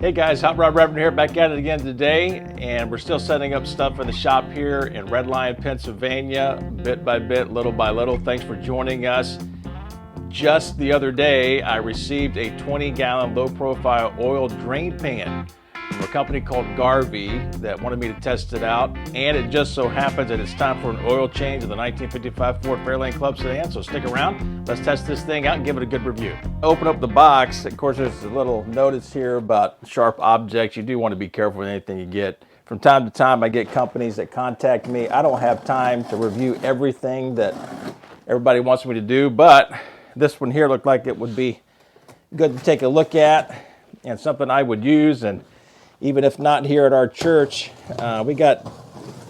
Hey guys, Hot Rod Reverend here, back at it again today, and we're still setting up stuff in the shop here in Red Lion, Pennsylvania, bit by bit, little by little. Thanks for joining us. Just the other day, I received a 20-gallon low-profile oil drain pan from a company called Garvee that wanted me to test it out, and it just so happens that it's time for an oil change of the 1955 Ford Fairlane Club Sedan, so stick around. Let's test this thing out and give it a good review. Open up the box. Of course, there's a little notice here about sharp objects. You do want to be careful with anything you get. From time to time, I get companies that contact me. I don't have time to review everything that everybody wants me to do, but this one here looked like it would be good to take a look at and something I would use. And even if not here at our church, we got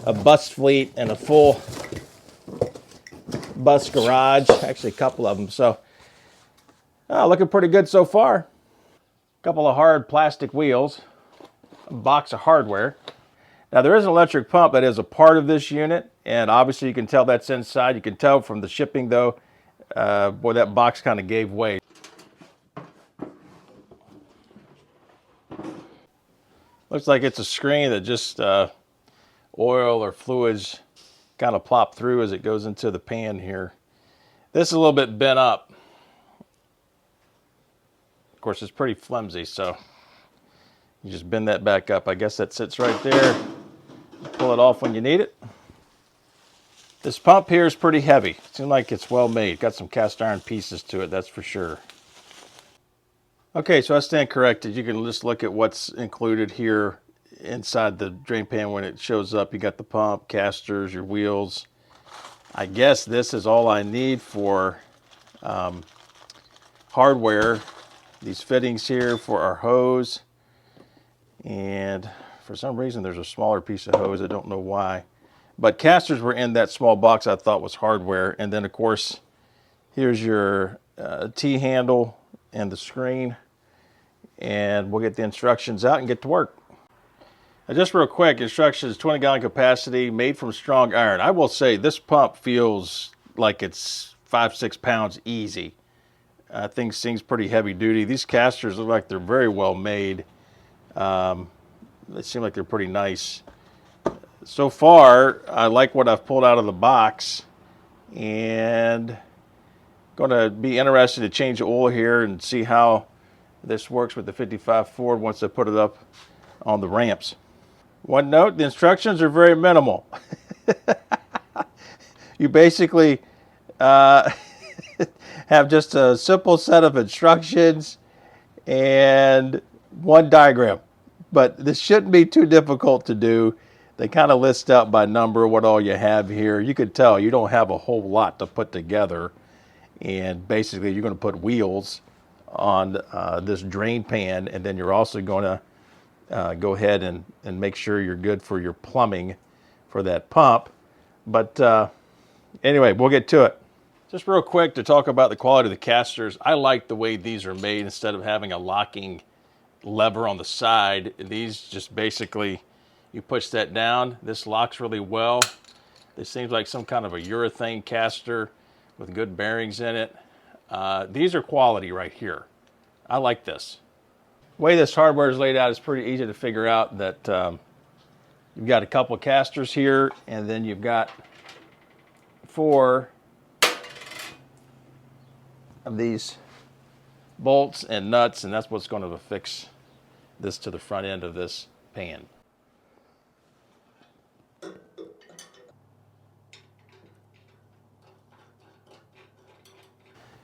a bus fleet and a full bus garage, actually a couple of them. So looking pretty good so far. A couple of hard plastic wheels, a box of hardware. Now there is an electric pump that is a part of this unit, and obviously you can tell that's inside. You can tell from the shipping though, boy, that box kind of gave way. Looks like it's a screen that just oil or fluids kind of plop through as it goes into the pan here. This is a little bit bent up. Of course, it's pretty flimsy, so you just bend that back up. I guess that sits right there. Pull it off when you need it. This pump here is pretty heavy. It seems like it's well made. Got some cast iron pieces to it, that's for sure. Okay, so I stand corrected. You can just look at what's included here inside the drain pan when it shows up. You got the pump, casters, your wheels. I guess this is all I need for hardware. These fittings here for our hose. And for some reason there's a smaller piece of hose. I don't know why. But casters were in that small box I thought was hardware. And then of course, here's your T-handle and the screen. And we'll get the instructions out and get to work. Now just real quick, instructions, 20-gallon capacity, made from strong iron. I will say this pump feels like it's 5-6 pounds easy. Things seems pretty heavy duty. These casters look like they're very well made. They seem like they're pretty nice. So far, I like what I've pulled out of the box, and going to be interested to change the oil here and see how this works with the 55 Ford once I put it up on the ramps. One note, the instructions are very minimal. You basically have just a simple set of instructions and one diagram. But this shouldn't be too difficult to do. They kind of list out by number what all you have here. You can tell you don't have a whole lot to put together. And basically you're going to put wheels on this drain pan, and then you're also going to go ahead and make sure you're good for your plumbing for that pump. But anyway, we'll get to it. Just real quick to talk about the quality of the casters. I like the way these are made. Instead of having a locking lever on the side, these just basically, you push that down. This locks really well. This seems like some kind of a urethane caster with good bearings in it. These are quality right here. I like this. The way this hardware is laid out is pretty easy to figure out that you've got a couple of casters here, and then you've got 4 of these bolts and nuts, and that's what's going to affix this to the front end of this pan.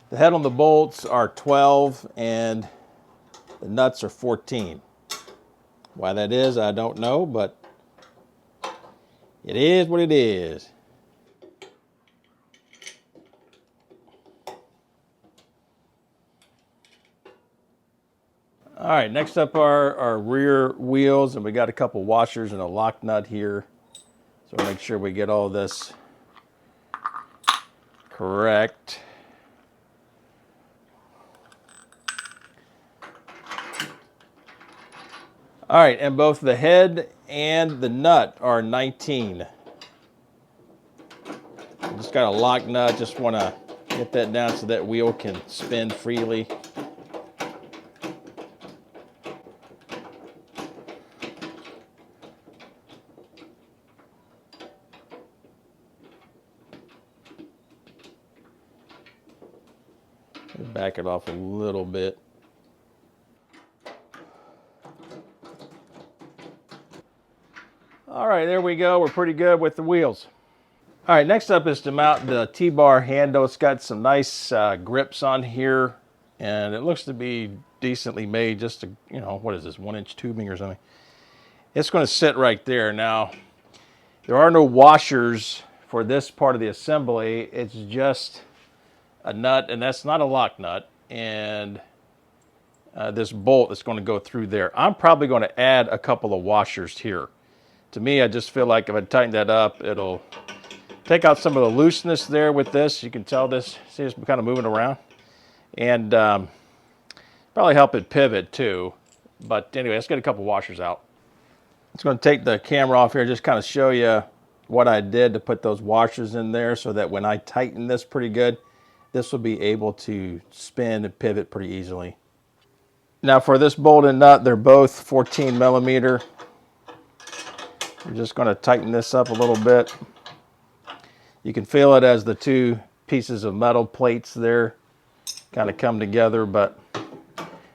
The head on the bolts are 12 and the nuts are 14. Why that is, I don't know, but it is what it is. All right, next up are our rear wheels, and we got a couple washers and a lock nut here. So make sure we get all this correct. All right, and both the head and the nut are 19. Just got a lock nut, just want to get that down so that wheel can spin freely. Back it off a little bit. All right, there we go. We're pretty good with the wheels. All right, next up is to mount the T-bar handle. It's got some nice grips on here, and it looks to be decently made. Just to, you know, what is this, 1-inch tubing or something? It's going to sit right there. Now, there are no washers for this part of the assembly. It's just a nut, and that's not a lock nut, and this bolt is going to go through there. I'm probably going to add a couple of washers here. To me, I just feel like if I tighten that up, it'll take out some of the looseness there with this. You can tell this, see it's kind of moving around. And probably help it pivot too. But anyway, let's get a couple washers out. It's going to take the camera off here, just kind of show you what I did to put those washers in there so that when I tighten this pretty good, this will be able to spin and pivot pretty easily. Now for this bolt and nut, they're both 14 millimeter. I'm just going to tighten this up a little bit. You can feel it as the two pieces of metal plates there kind of come together, but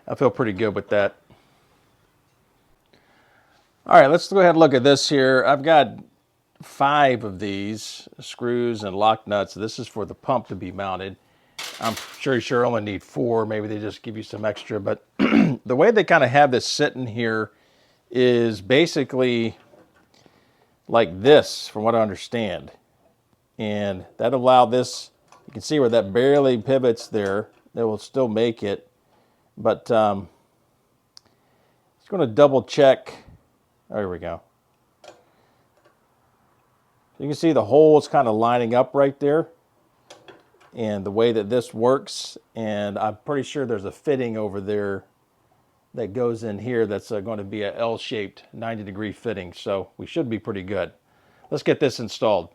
I feel pretty good with that. All right, let's go ahead and look at this here. I've got 5 of these screws and lock nuts. This is for the pump to be mounted. I'm sure you only need 4. Maybe they just give you some extra, but the way they kind of have this sitting here is basically like this, from what I understand. And that allow this, you can see where that barely pivots there. That will still make it. But just going to double check. Oh, here we go. You can see the hole is kind of lining up right there. And the way that this works, and I'm pretty sure there's a fitting over there that goes in here that's going to be a L-shaped 90-degree fitting. So we should be pretty good. Let's get this installed.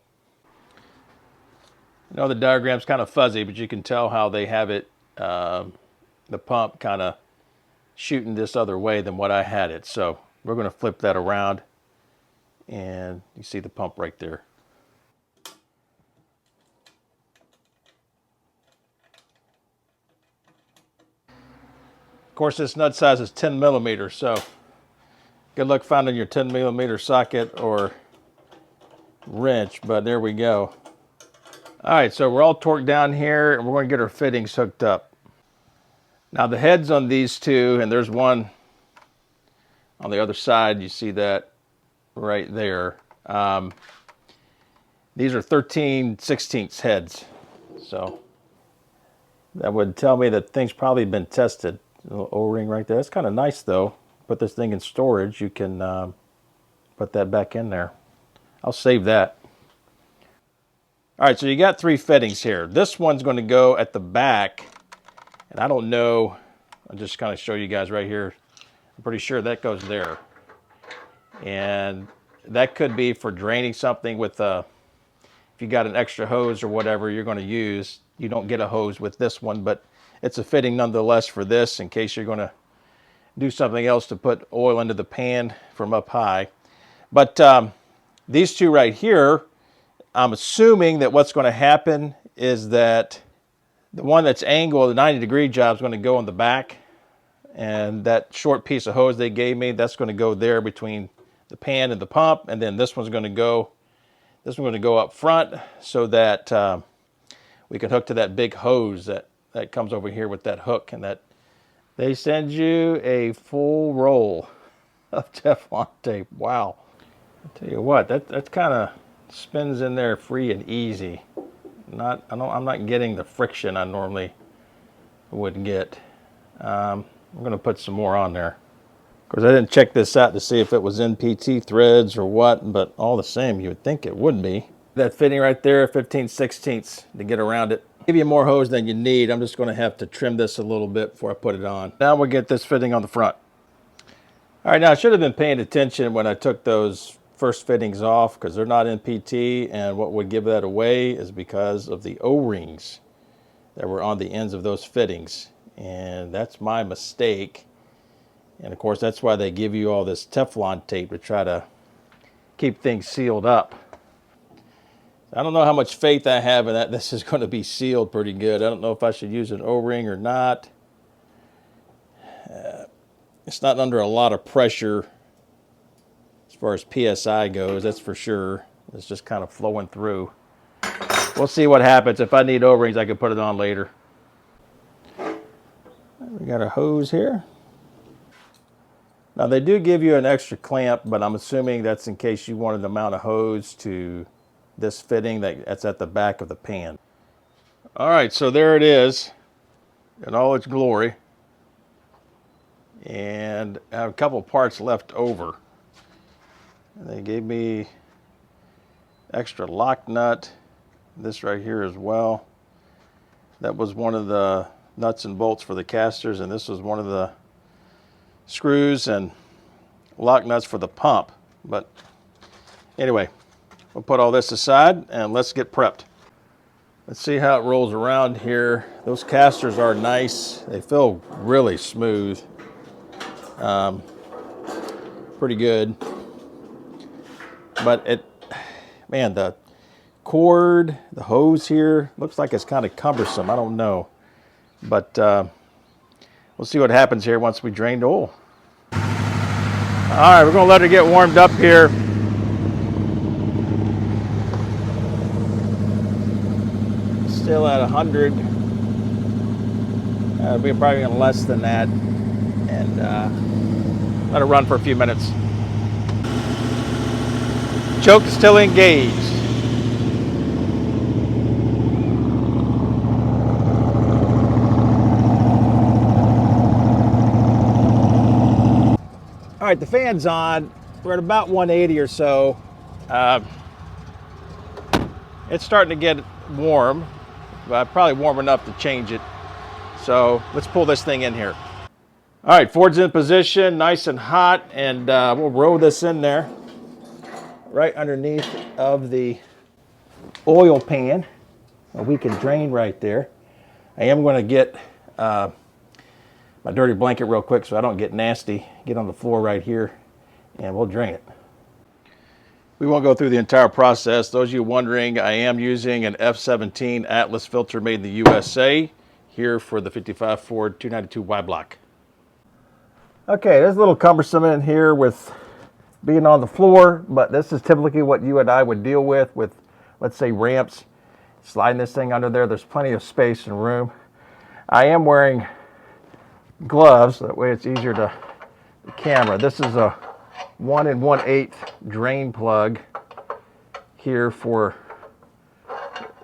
I know the diagram's kind of fuzzy, but you can tell how they have it, the pump kind of shooting this other way than what I had it. So we're going to flip that around, and you see the pump right there. Of course, this nut size is 10 millimeters, so good luck finding your 10 millimeter socket or wrench, but there we go. All right, so we're all torqued down here, and we're going to get our fittings hooked up. Now the heads on these two, and there's one on the other side, you see that right there. These are 13/16 heads, so that would tell me that things probably been tested. A little O-ring right there. That's kind of nice though. Put this thing in storage, you can put that back in there. I'll save that. All right, so you got 3 fittings here. This one's going to go at the back, and I don't know, I'll just kind of show you guys right here. I'm pretty sure that goes there. And that could be for draining something with if you got an extra hose or whatever you're going to use. You don't get a hose with this one, but it's a fitting nonetheless for this in case you're going to do something else to put oil into the pan from up high. But these two right here, I'm assuming that what's going to happen is that the one that's angled, the 90-degree job, is going to go on the back. And that short piece of hose they gave me, that's going to go there between the pan and the pump. And then this one's going to go, up front so that we can hook to that big hose that comes over here with that hook. And that they send you a full roll of Teflon tape. Wow. I'll tell you what, that kind of spins in there free and easy. I'm not getting the friction I normally would get. I'm going to put some more on there. Of course, I didn't check this out to see if it was NPT threads or what, but all the same, you would think it would be. That fitting right there, 15/16 to get around it. Give you more hose than you need. I'm just going to have to trim this a little bit before I put it on. Now we'll get this fitting on the front. All right, now I should have been paying attention when I took those first fittings off because they're not NPT, and what would give that away is because of the O-rings that were on the ends of those fittings. And that's my mistake. And of course, that's why they give you all this Teflon tape to try to keep things sealed up. I don't know how much faith I have in that this is going to be sealed pretty good. I don't know if I should use an O-ring or not. It's not under a lot of pressure as far as PSI goes, that's for sure. It's just kind of flowing through. We'll see what happens. If I need O-rings, I can put it on later. We got a hose here. Now they do give you an extra clamp, but I'm assuming that's in case you wanted to mount a hose to this fitting that's at the back of the pan. All right, so there it is in all its glory. And I have a couple parts left over. And they gave me extra lock nut, this right here as well. That was one of the nuts and bolts for the casters, and this was one of the screws and lock nuts for the pump. But anyway, we'll put all this aside and let's get prepped. Let's see how it rolls around here. Those casters are nice. They feel really smooth. Pretty good. But man, the cord, the hose here, looks like it's kind of cumbersome. I don't know. But we'll see what happens here once we drain the oil. All right, we're gonna let it get warmed up here. Still at 100. We're probably gonna less than that, and let it run for a few minutes. Choke is still engaged. All right, the fan's on. We're at about 180 or so. It's starting to get warm, but probably warm enough to change it. So let's pull this thing in here. All right, Ford's in position, nice and hot, and we'll roll this in there right underneath of the oil pan. We can drain right there. I am going to get my dirty blanket real quick so I don't get nasty. Get on the floor right here, and we'll drain it. We won't go through the entire process. Those of you wondering, I am using an F17 Atlas filter made in the USA here for the 55 Ford 292Y block. Okay, it's a little cumbersome in here with being on the floor, but this is typically what you and I would deal with, let's say, ramps. Sliding this thing under there, there's plenty of space and room. I am wearing gloves, that way it's easier to the camera. This is a 1 1/8 drain plug here for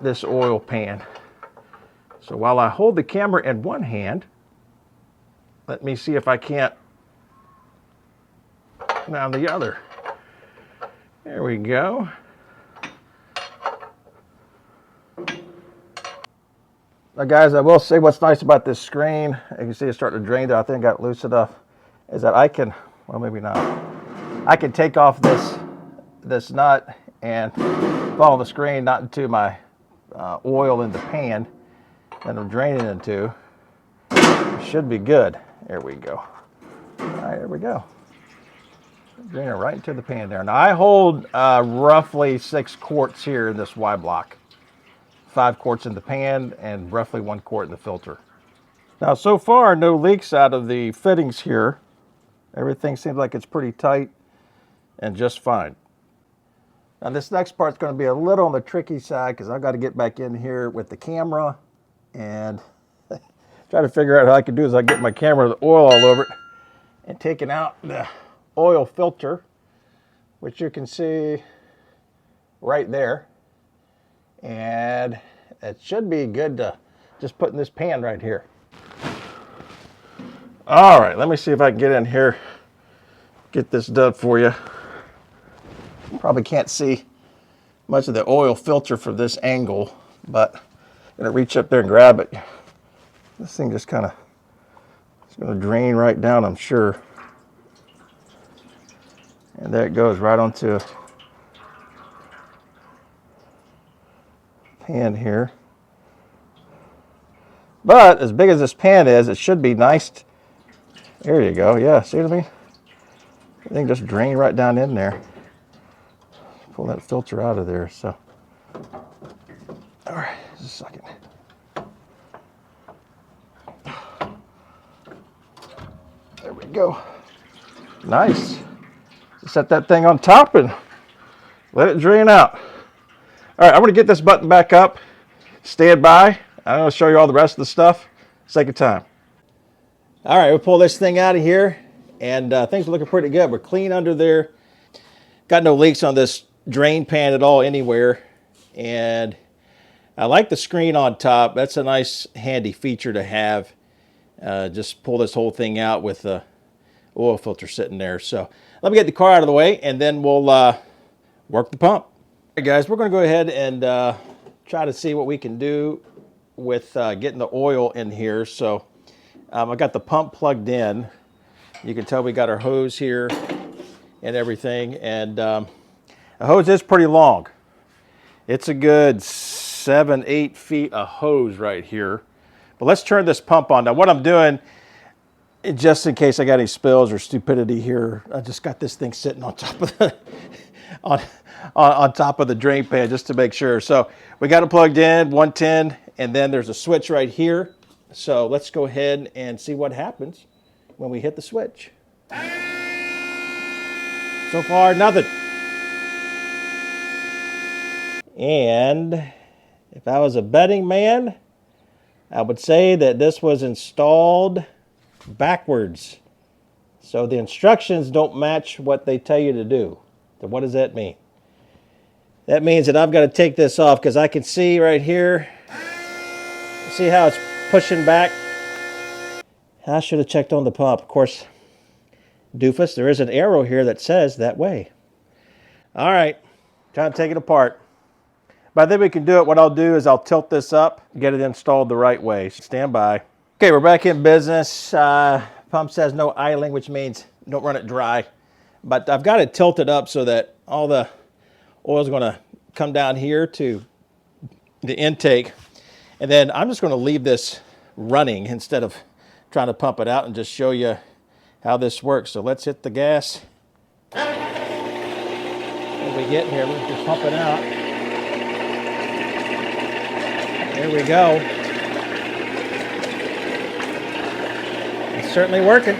this oil pan. So while I hold the camera in one hand, let me see if I can't down the other. There we go. Now guys, I will say what's nice about this screen, you can see it's starting to drain there. I think I got loose enough, is that I can, well maybe not, I can take off this nut and follow the screen not into my oil in the pan that I'm draining into. It should be good. There we go. All right, there we go. Drain it right into the pan there. Now I hold roughly 6 quarts here in this Y block. 5 quarts in the pan and roughly 1 quart in the filter. Now so far no leaks out of the fittings here. Everything seems like it's pretty tight and just fine. Now this next part's going to be a little on the tricky side because I've got to get back in here with the camera and try to figure out how I can do is I get my camera with oil all over it and taking out the oil filter, which you can see right there. And it should be good to just put in this pan right here. All right, let me see if I can get in here, get this done for you. Probably can't see much of the oil filter from this angle, but I'm gonna reach up there and grab it. This thing just kind of, it's gonna drain right down, I'm sure. And there it goes right onto pan here. But as big as this pan is, it should be nice. There you go. Yeah, see what I mean? Everything just drained right down in there. Pull that filter out of there. So a second. There we go. Nice. Set that thing on top and let it drain out. All right, I'm going to get this button back up. Stand by. I'm going to show you all the rest of the stuff. Second time. All right, we'll pull this thing out of here, and things are looking pretty good. We're clean under there. Got no leaks on this drain pan at all anywhere, and I like the screen on top. That's a nice, handy feature to have. Just pull this whole thing out with the oil filter sitting there. So let me get the car out of the way, and then we'll work the pump. All right, guys, we're going to go ahead and try to see what we can do with getting the oil in here. So I got the pump plugged in. You can tell we got our hose here and everything. And the hose is pretty long. It's a good 7-8 feet of hose right here. But let's turn this pump on. Now what I'm doing, just in case I got any spills or stupidity here, I just got this thing sitting on top of the on top of the drain pan just to make sure. So we got it plugged in, 110, and then there's a switch right here. So let's go ahead and see what happens when we hit the switch. So far, nothing. And if I was a betting man, I would say that this was installed backwards. So the instructions don't match what they tell you to do. So what does that mean? That means that I've got to take this off because I can see right here, see how it's pushing back? I should have checked on the pump. Of course, doofus, there is an arrow here that says that way. All right, time to take it apart. By then we can do it. What I'll do is I'll tilt this up, get it installed the right way. Stand by. Okay, we're back in business. Pump says no idling, which means don't run it dry. But I've got it tilted up so that all the oil is going to come down here to the intake. And then I'm just going to leave this running instead of trying to pump it out and just show you how this works. So let's hit the gas. What are we getting here? We're just pumping out. There we go. It's certainly working.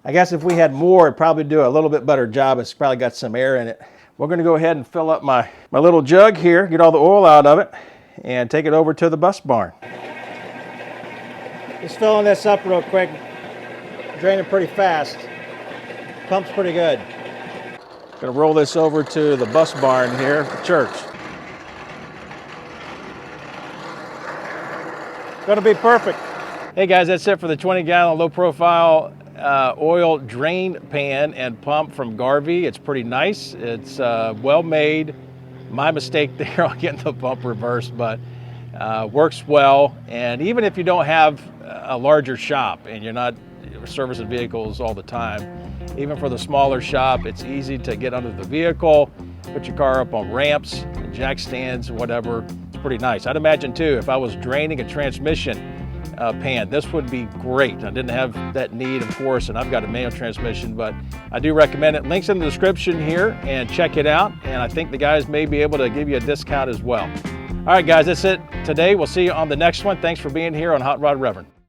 I guess if we had more, it'd probably do a little bit better job. It's probably got some air in it. We're going to go ahead and fill up my little jug here, get all the oil out of it, and take it over to the bus barn. Just filling this up real quick. Draining pretty fast. Pump's pretty good. Going to roll this over to the bus barn here at the church. Going to be perfect. Hey guys, that's it for the 20-gallon low-profile oil drain pan and pump from Garvee. It's pretty nice. It's well made. My mistake there on getting the pump reversed, but works well. And even if you don't have a larger shop and you're not servicing vehicles all the time, even for the smaller shop, it's easy to get under the vehicle, put your car up on ramps, jack stands, whatever. It's pretty nice. I'd imagine too, if I was draining a transmission pan, this would be great. I didn't have that need, of course, and I've got a manual transmission, but I do recommend it. Links in the description here, and check it out. And I think the guys may be able to give you a discount as well. All right, guys, that's it today. We'll see you on the next one. Thanks for being here on Hot Rod Reverend.